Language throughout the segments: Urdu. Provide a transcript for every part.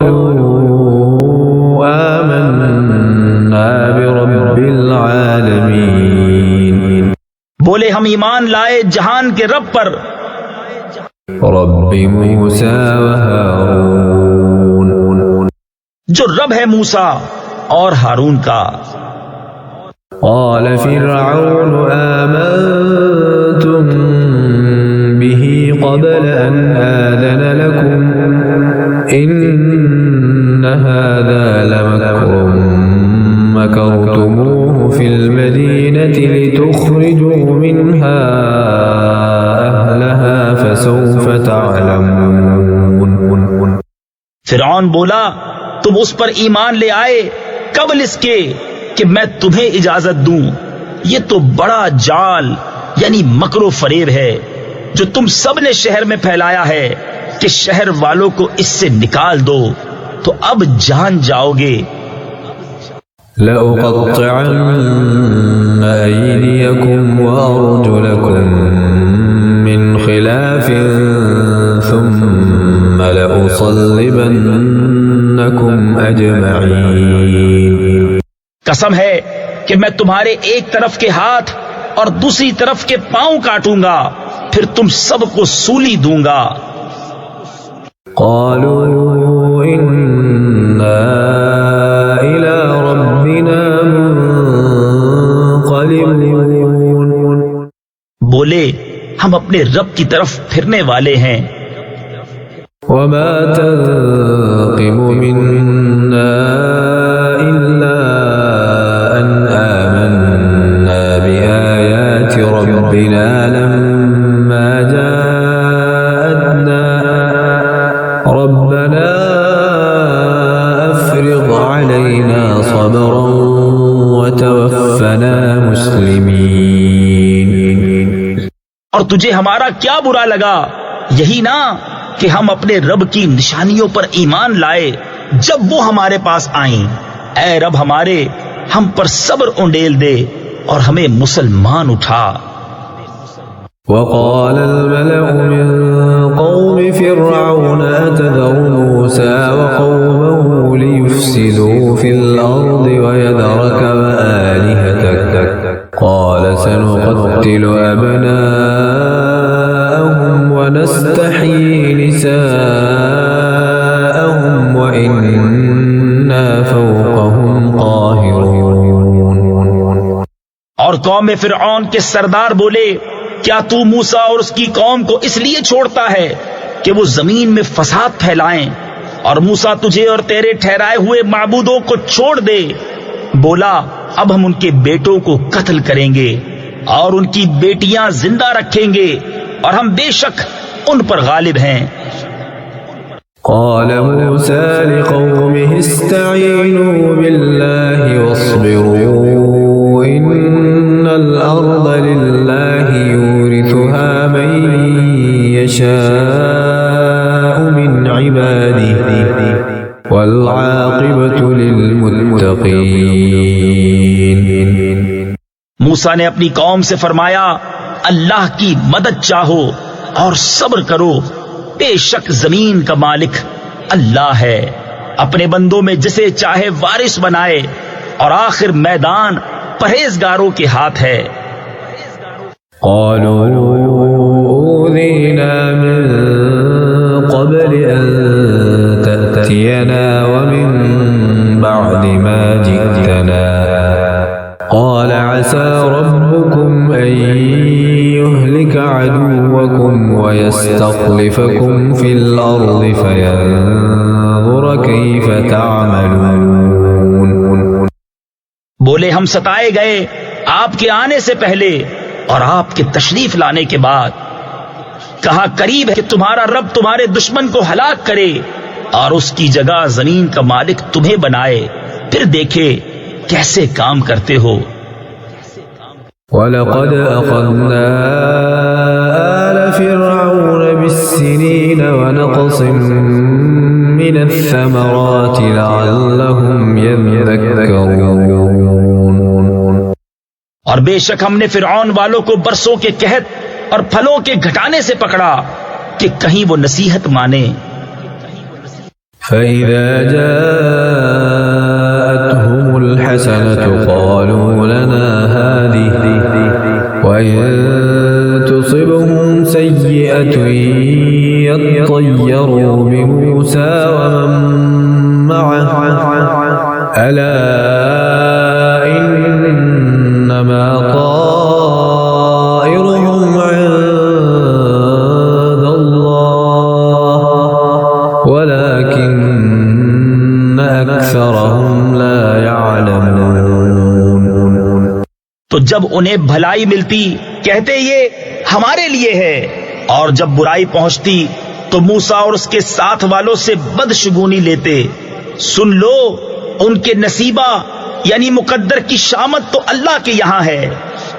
آمنا برب العالمین، بولے ہم ایمان لائے جہان کے رب پر، رب موسیٰ و ہارون، جو رب ہے موسیٰ اور ہارون کا۔ قال فرعون آمنتم به قبل أن آذن لكم إن هذا لمكر مكرتموه في المدينة لتخرجوا منها أهلها فسوف تعلمون۔ فرعون بولا تم اس پر ایمان لے آئے قبل اس کے کہ میں تمہیں اجازت دوں، یہ تو بڑا جال یعنی مکر و فریب ہے جو تم سب نے شہر میں پھیلایا ہے کہ شہر والوں کو اس سے نکال دو، تو اب جان جاؤ گے۔ لأقطعن أيديكم وأرجلكم من خلاف ثم لأصلبنكم أجمعين۔ قسم ہے کہ میں تمہارے ایک طرف کے ہاتھ اور دوسری طرف کے پاؤں کاٹوں گا، پھر تم سب کو سولی دوں گا۔ قالوا إنا إلى ربنا منقلبون، بولے ہم اپنے رب کی طرف پھرنے والے ہیں۔ وما تنقم منا إلا أن آمنا بآيات ربنا لما جاءتنا ربنا أفرغ علينا صبرا وتوفنا مسلمين۔ اور تجھے ہمارا کیا برا لگا؟ یہی نا کہ ہم اپنے رب کی نشانیوں پر ایمان لائے جب وہ ہمارے پاس آئیں۔ اے رب ہمارے، ہم پر صبر انڈیل دے اور ہمیں مسلمان اٹھا۔ وقال الملأ من قوم فرعون أتذر موسى وقومه ليفسدوا في الأرض ويذرك وآلهتك قال سنقتل أبناءهم ونستحيي نساءهم وإنا فوقهم قاهرون۔ اور قوم فرعون کے سردار بولے کیا تو موسیٰ اور اس کی قوم کو اس لیے چھوڑتا ہے کہ وہ زمین میں فساد پھیلائیں، اور موسیٰ تجھے اور تیرے ٹھہرائے ہوئے معبودوں کو چھوڑ دے۔ بولا اب ہم ان کے بیٹوں کو قتل کریں گے اور ان کی بیٹیاں زندہ رکھیں گے، اور ہم بے شک ان پر غالب ہیں۔ قال موسى لقومه استعينوا بالله واصبروا إن الأرض لله يورثها من يشاء من عباده والعاقبة للمتقين۔ موسیٰ نے اپنی قوم سے فرمایا اللہ کی مدد چاہو اور صبر کرو، بے شک زمین کا مالک اللہ ہے، اپنے بندوں میں جسے چاہے وارث بنائے، اور آخر میدان پرہیزگاروں کے ہاتھ ہے۔ قالوا أوذينا من قبل أن تأتينا ومن بعد ما جئتنا قال عسى ربكم أن يهلك عدوكم ويستخلفكم في الأرض فينظر كيف تعملون۔ بولے ہم ستائے گئے آپ کے آنے سے پہلے اور آپ کے تشریف لانے کے بعد، کہا قریب ہے کہ تمہارا رب تمہارے دشمن کو ہلاک کرے اور اس کی جگہ زمین کا مالک تمہیں بنائے، پھر دیکھے کیسے کام کرتے ہو۔ وَلَقَدْ أَخَذْنَا آلَ فِرْعَوْنَ بِالسِّنِينَ وَنَقْصٍ مِّنَ الثَّمَرَاتِ لَعَلَّهُمْ يَذَّكَّرُونَ۔ اور بے شک ہم نے فرعون والوں کو برسوں کے قحط اور پھلوں کے گھٹانے سے پکڑا کہ کہیں وہ نصیحت مانے۔ فإذا جاءتهم الحسنة قالوا لنا هذه وإن تصبهم سيئة يطيروا بموسى ومن معه ألا إنما طائرهم عند الله ولكن أكثرهم لا يعلمون. تو جب انہیں بھلائی ملتی کہتے یہ ہمارے لیے ہے، اور جب برائی پہنچتی تو موسیٰ اور اس کے ساتھ والوں سے بدشگونی لیتے. سن لو ان کے نصیبہ یعنی مقدر کی شامت تو اللہ کے یہاں ہے،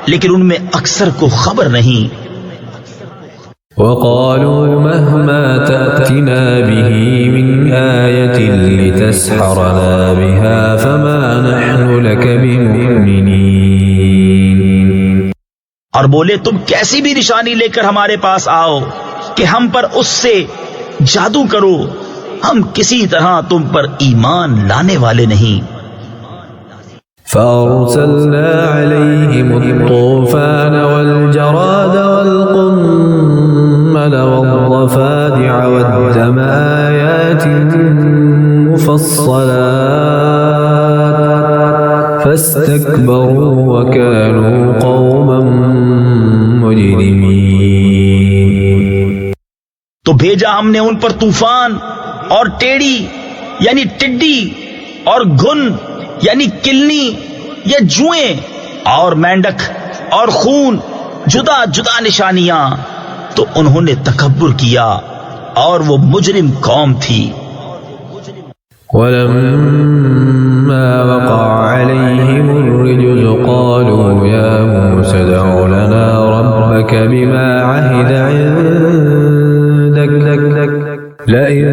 لیکن ان میں اکثر کو خبر نہیں. وقالوا مهما تأتنا به من آية لتسحرنا بها فما نحن لك بمؤمنين. اور بولے تم کیسی بھی نشانی لے کر ہمارے پاس آؤ کہ ہم پر اس سے جادو کرو، ہم کسی طرح تم پر ایمان لانے والے نہیں. فأرسلنا عليهم الطوفان والجراد والقمل والضفادع والدم آيات مفصلات فاستكبروا وكانوا قوما مجرمين. تو بھیجا ہم نے ان پر طوفان اور ٹیڑی یعنی ٹڈی اور گھن یعنی کلنی یا جوئیں اور مینڈک اور خون، جدا جدا نشانیاں، تو انہوں نے تکبر کیا اور وہ مجرم قوم تھی. ولما وقع عليهم الرجز قالوا يا موسى ادع لنا ربك بما عهد عندك لئن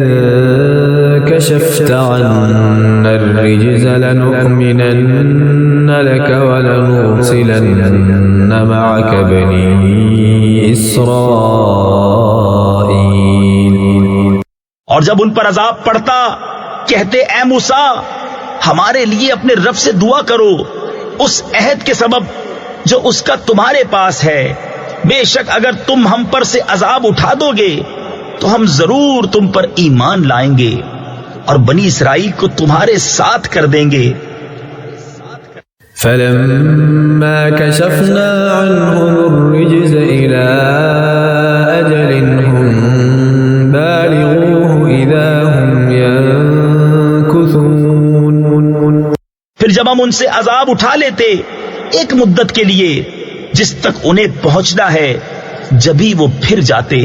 كشفت عنا الرجز لنؤمنن لك ولنرسلن معك بني إسرائيل. اور جب ان پر عذاب پڑتا کہتے اے موسیٰ ہمارے لیے اپنے رب سے دعا کرو اس عہد کے سبب جو اس کا تمہارے پاس ہے. بے شک اگر تم ہم پر سے عذاب اٹھا دو گے تو ہم ضرور تم پر ایمان لائیں گے اور بنی اسرائیل کو تمہارے ساتھ کر دیں گے. فلما كشفنا عنهم الرجز إلى أجل هم بالغوه إذا هم ينكثون. پھر جب ہم ان سے عذاب اٹھا لیتے ایک مدت کے لیے جس تک انہیں پہنچنا ہے، جبھی وہ پھر جاتے.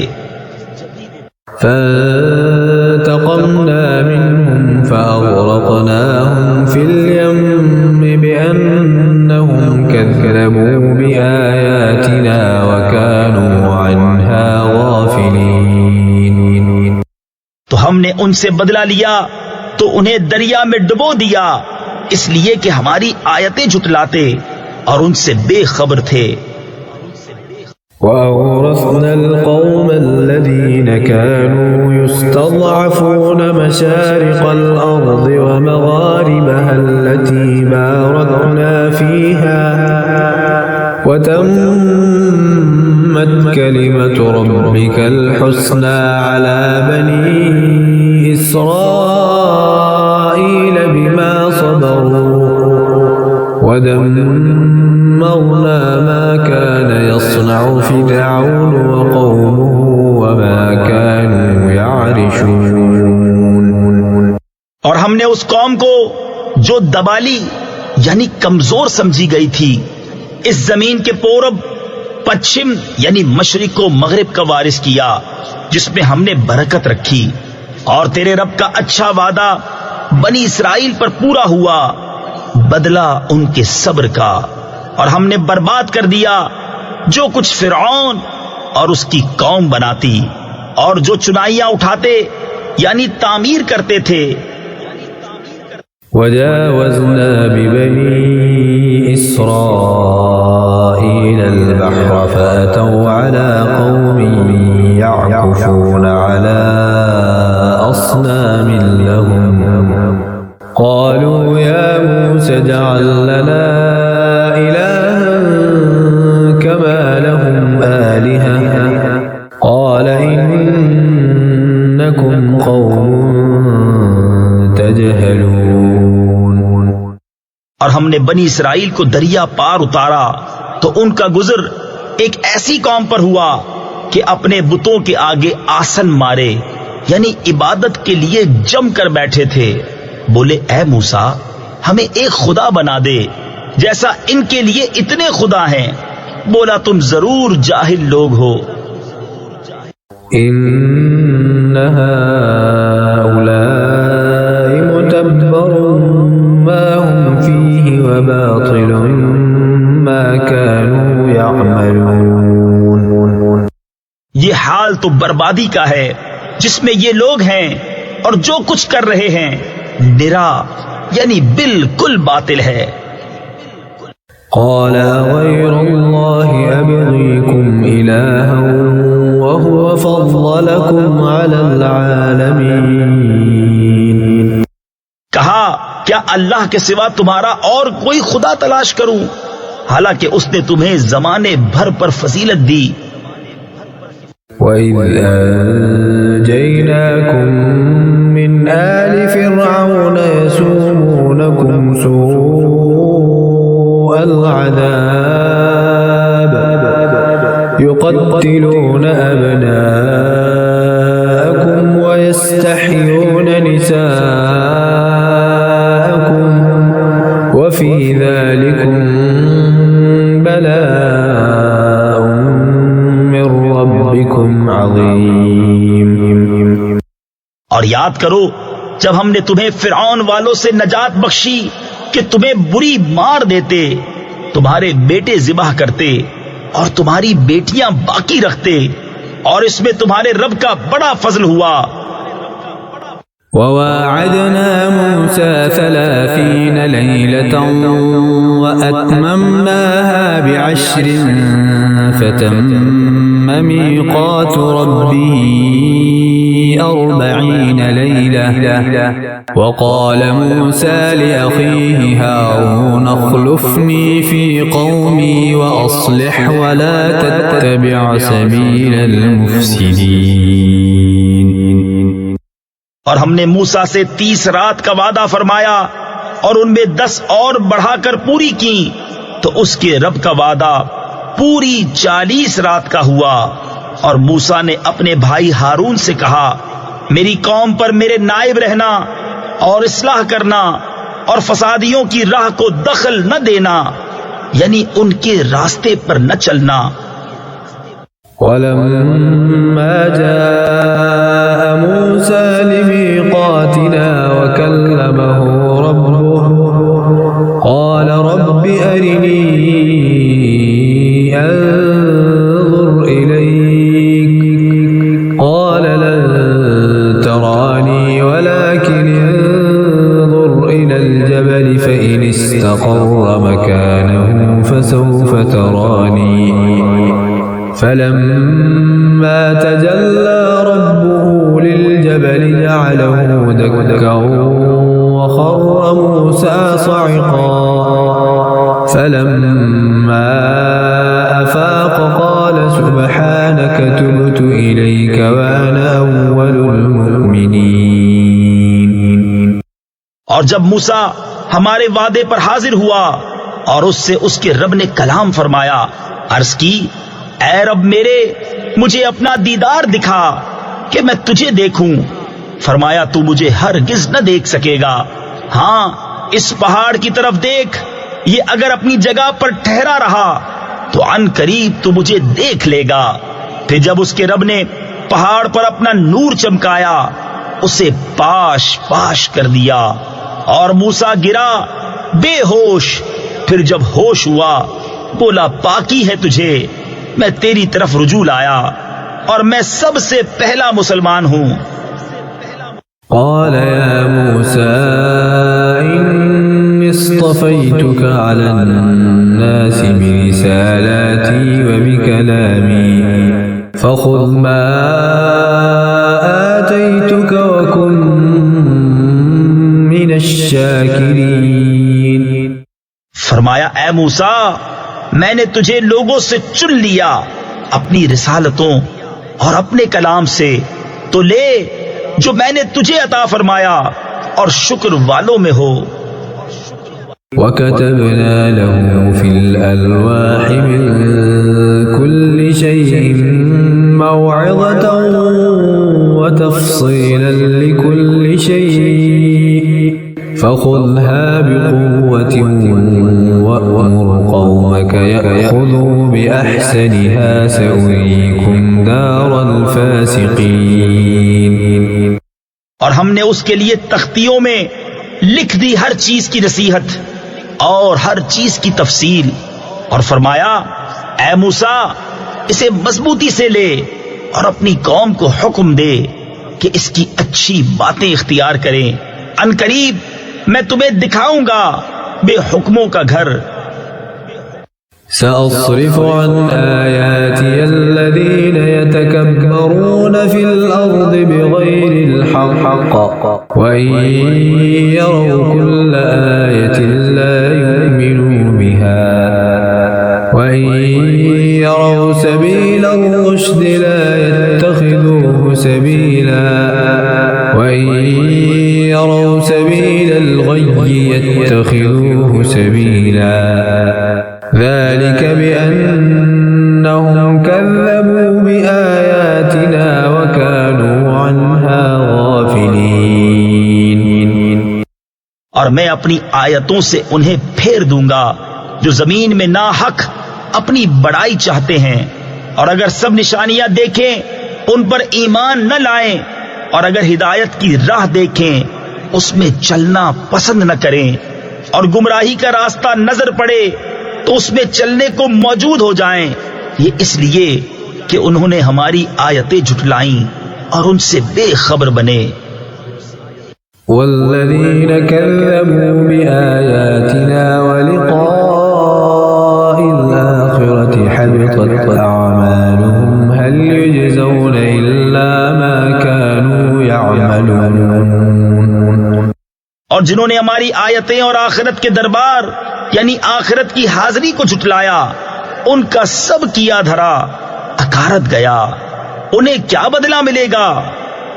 فانتقمنا منهم فأغرقناهم في اليم بأنهم كذبوا بآياتنا وكانوا عنها غافلين. تو ہم نے ان سے بدلہ لیا تو انہیں دریا میں ڈبو دیا اس لیے کہ ہماری آیتیں جھٹلاتے اور ان سے بے خبر تھے. وأورثنا القوم الذين كانوا يستضعفون مشارق الأرض ومغاربها التي باركنا فيها وتمت كلمة ربك الحسنى على بني إسرائيل بما صبروا ودمرنا ما كان يصنع فرعون وقومه وما كانوا يعرشون. اور ہم نے اس قوم کو جو دبالی یعنی کمزور سمجھی گئی تھی اس زمین کے پورب پچھم یعنی مشرق و مغرب کا وارث کیا جس میں ہم نے برکت رکھی. اور تیرے رب کا اچھا وعدہ بنی اسرائیل پر پورا ہوا، بدلہ ان کے صبر کا، اور ہم نے برباد کر دیا جو کچھ فرعون اور اس کی قوم بناتی اور جو چنائیاں اٹھاتے یعنی تعمیر کرتے تھے. وجاوزنا ببني إسرائيل البحر فأتوا على قوم يعكفون على أصنام لهم إنكم قوم تجهلون. اور ہم نے بنی اسرائیل کو دریا پار اتارا تو ان کا گزر ایک ایسی قوم پر ہوا کہ اپنے بتوں کے آگے آسن مارے، یعنی عبادت کے لیے جم کر بیٹھے تھے. بولے اے موسیٰ ہمیں ایک خدا بنا دے جیسا ان کے لیے اتنے خدا ہیں. بولا تم ضرور جاہل لوگ ہو. إن هؤلاء متبر ما هم فيه وباطل ما كانوا يعملون. یہ حال تو بربادی کا ہے جس میں یہ لوگ ہیں، اور جو کچھ کر رہے ہیں نرا یعنی بالکل باطل ہے. قال غير الله أبغيكم إلها وهو فضلكم على العالمين. کہا کیا اللہ کے سوا تمہارا اور کوئی خدا تلاش کروں حالانکہ اس نے تمہیں زمانے بھر پر فضیلت دی. وَإِذْ أَنْجَيْنَاكُمْ مِنْ آلِ فِرْعَوْنَ يَسُومُونَكُمْ سُوءَ الْعَذَابِ يُقَتِّلُونَ أَبْنَاءَكُمْ وَيَسْتَحْيُونَ نِسَاءَكُمْ وَفِي ذَلِكُمْ بَلَاءٌ مِّن رَّبِّكُمْ عَظِيمٌ. اور یاد کرو جب ہم نے تمہیں فرعون والوں سے نجات بخشی کہ تمہیں بری مار دیتے، تمہارے بیٹے ذبح کرتے اور تمہاری بیٹیاں باقی رکھتے، اور اس میں تمہارے رب کا بڑا فضل ہوا. وواعدنا موسى 30 ليلة وأتممناها ب10 فتم ميقات ربه 40 ليلة. وقال موسى لأخيه هارون اخلفني في قومي وأصلح ولا تتبع سبيل المفسدين. اور ہم نے موسیٰ سے 30 رات کا وعدہ فرمایا اور ان میں 10 اور بڑھا کر پوری کی، تو اس کے رب کا وعدہ پوری 40 رات کا ہوا. اور موسیٰ نے اپنے بھائی ہارون سے کہا میری قوم پر میرے نائب رہنا اور اصلاح کرنا اور فسادیوں کی راہ کو دخل نہ دینا، یعنی ان کے راستے پر نہ چلنا. ولما جاء موسى لميقاتنا وكلمه ربه قال رب أرني أنظر إليك قال لن تراني ولكن انظر إلى الجبل فإن استقر مكانه فسوف تراني. فلما تجلى ربه للجبل جعله دكا وخر موسى صعقا. فلما أفاق قال سبحانك تبت إليك وأنا أول المؤمنين. اور جب موسیٰ ہمارے وعدے پر حاضر ہوا اور اس سے اس کے رب نے کلام فرمایا، عرض کی اے رب میرے مجھے اپنا دیدار دکھا کہ میں تجھے دیکھوں. فرمایا تو مجھے ہرگز نہ دیکھ سکے گا، ہاں اس پہاڑ کی طرف دیکھ، یہ اگر اپنی جگہ پر ٹھہرا رہا تو عن قریب تو مجھے دیکھ لے گا. پھر جب اس کے رب نے پہاڑ پر اپنا نور چمکایا اسے پاش پاش کر دیا اور موسیٰ گرا بے ہوش. پھر جب ہوش ہوا بولا پاکی ہے تجھے، میں تیری طرف رجوع لایا اور میں سب سے پہلا مسلمان ہوں. قال يا موسى إني اصطفيتك على الناس برسالاتي وبكلامي فخذ ما آتيتك وكن من الشاكرين. فرمایا اے موسیٰ میں نے تجھے لوگوں سے چن لیا اپنی رسالتوں اور اپنے کلام سے، تو لے جو میں نے تجھے عطا فرمایا اور شکر والوں میں ہو۔ وَكَتَبْنَا لَهُ فِي الْأَلْوَاحِ مِنْ كُلِّ شَيْءٍ مَوْعِظَةً وَتَفْصِيلًا لِكُلِّ شَيْءٍ فَخُذْهَا بِقُوَّةٍ وَأْمُرْ قَوْمَكَ يَأْخُذُوا بِأَحْسَنِهَا سَأُرِيكُمْ دَارَ الْفَاسِقِينَ۔ اور ہم نے اس کے لیے تختیوں میں لکھ دی ہر چیز کی نصیحت اور ہر چیز کی تفصیل، اور فرمایا اے موسیٰ اسے مضبوطی سے لے اور اپنی قوم کو حکم دے کہ اس کی اچھی باتیں اختیار کریں، ان قریب میں تمہیں دکھاؤں گا بے حکموں کا گھر۔ سأصرف عن آياتي الذين يتكبرون في الأرض بغير الحق وإن يروا كل آية لا يؤمنوا بها وإن يروا سبيل الرشد لا يتخذوه سبيلا وإن يروا سبيل الغي يتخذوه سبيلا ذلك بأنهم كذبوا بآياتنا وكانوا عنها غافلين۔ اور میں اپنی آیتوں سے انہیں پھیر دوں گا جو زمین میں ناحق اپنی بڑائی چاہتے ہیں، اور اگر سب نشانیاں دیکھیں ان پر ایمان نہ لائیں، اور اگر ہدایت کی راہ دیکھیں اس میں چلنا پسند نہ کریں، اور گمراہی کا راستہ نظر پڑے تو اس میں چلنے کو موجود ہو جائیں، یہ اس لیے کہ انہوں نے ہماری آیتیں جھٹلائیں اور ان سے بے خبر بنے۔ والذین کذبوا بآیاتنا ولقاء الآخرة حبطت أعمالهم هل يجزون إلا ما كانوا يعملون۔ اور جنہوں نے ہماری آیتیں اور آخرت کے دربار یعنی آخرت کی حاضری کو جھٹلایا، ان کا سب کیا دھرا اکارت گیا، انہیں کیا بدلہ ملے گا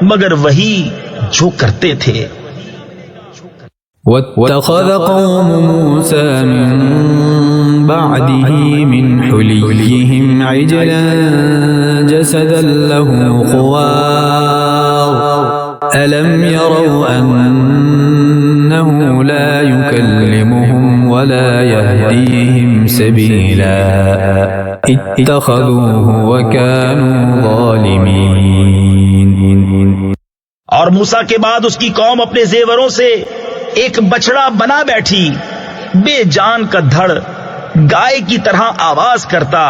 مگر وہی جو کرتے تھے۔ واتخذ قوم موسى من بعده من حليهم عجلا جسدا له خوار ألم يروا أنه لا يكلمهم ولا يهديهم سبيلا اتخذوه وكانوا ظالمين۔ اور موسیٰ کے بعد اس کی قوم اپنے زیوروں سے ایک بچڑا بنا بیٹھی، بے جان کا دھڑ گائے کی طرح آواز کرتا،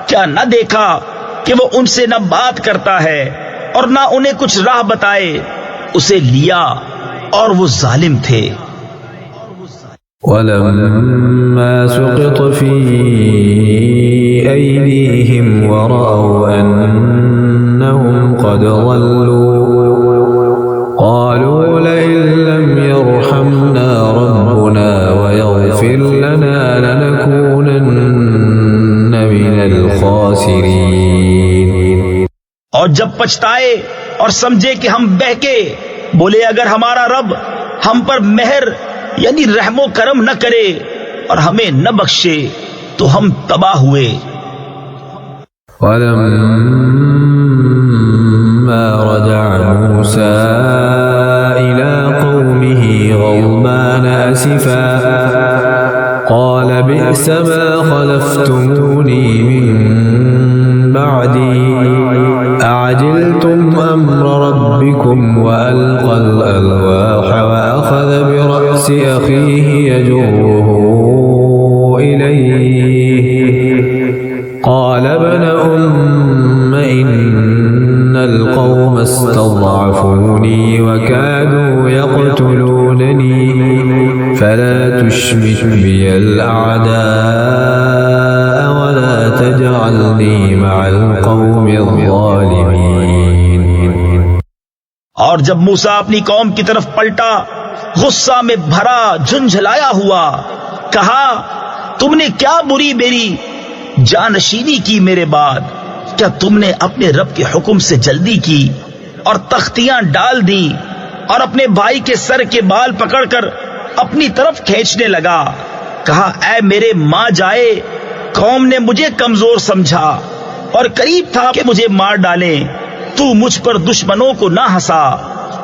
کیا نہ دیکھا کہ وہ ان سے نہ بات کرتا ہے اور نہ انہیں کچھ راہ بتائے، اسے لیا اور وہ ظالم تھے۔ وَلَمَّا سُقِطَ فِي أَيْدِيهِمْ وَرَأَوْا أَنَّهُمْ قَدْ ضَلُّوا قَالُوا لَئِن لَّمْ يَرْحَمْنَا رَبُّنَا وَيَغْفِرْ لَنَا لَنَكُونَنَّ مِنَ الْخَاسِرِينَ۔ اور جب پچھتائے اور سمجھے کہ ہم بہکے، بولے اگر ہمارا رب ہم پر مہر یعنی رحم و کرم نہ کرے اور ہمیں نہ بخشے تو ہم تباہ ہوئے۔ وَلَمَّا رَجَعَ مُوسَىٰ إِلَىٰ قَوْمِهِ غَضْبَانَ أَسِفًا قَالَ بِئْسَ مَا خَلَفْتُمُونِي مِن بَعْدِي أَعَجِلْتُمْ أَمْرَ رَبِّكُمْ وَأَلْقَى الْأَلْوَاحَ وَأَخَذَ برأس أخيه يجره إليه قال ابن أم إن القوم استضعفوني وكادوا يقتلونني فلا تشمت بي الأعداء ولا تجعلني مع القوم الظالمين۔ اور جب موسیٰ اپنی قوم کی طرف پلٹا غصہ میں بھرا جھنجھلایا ہوا، کہا تم نے کیا بری میری جانشینی کی میرے بعد؟ کیا تم نے اپنے رب کے حکم سے جلدی کی اور تختیاں ڈال دیں اور اپنے بھائی کے سر کے بال پکڑ کر اپنی طرف کھینچنے لگا. کہا اے میرے ماں جائے، قوم نے مجھے کمزور سمجھا اور قریب تھا کہ مجھے مار ڈالیں. تو مجھ پر دشمنوں کو نہ ہنسا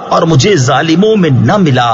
اور مجھے ظالموں میں نہ ملا.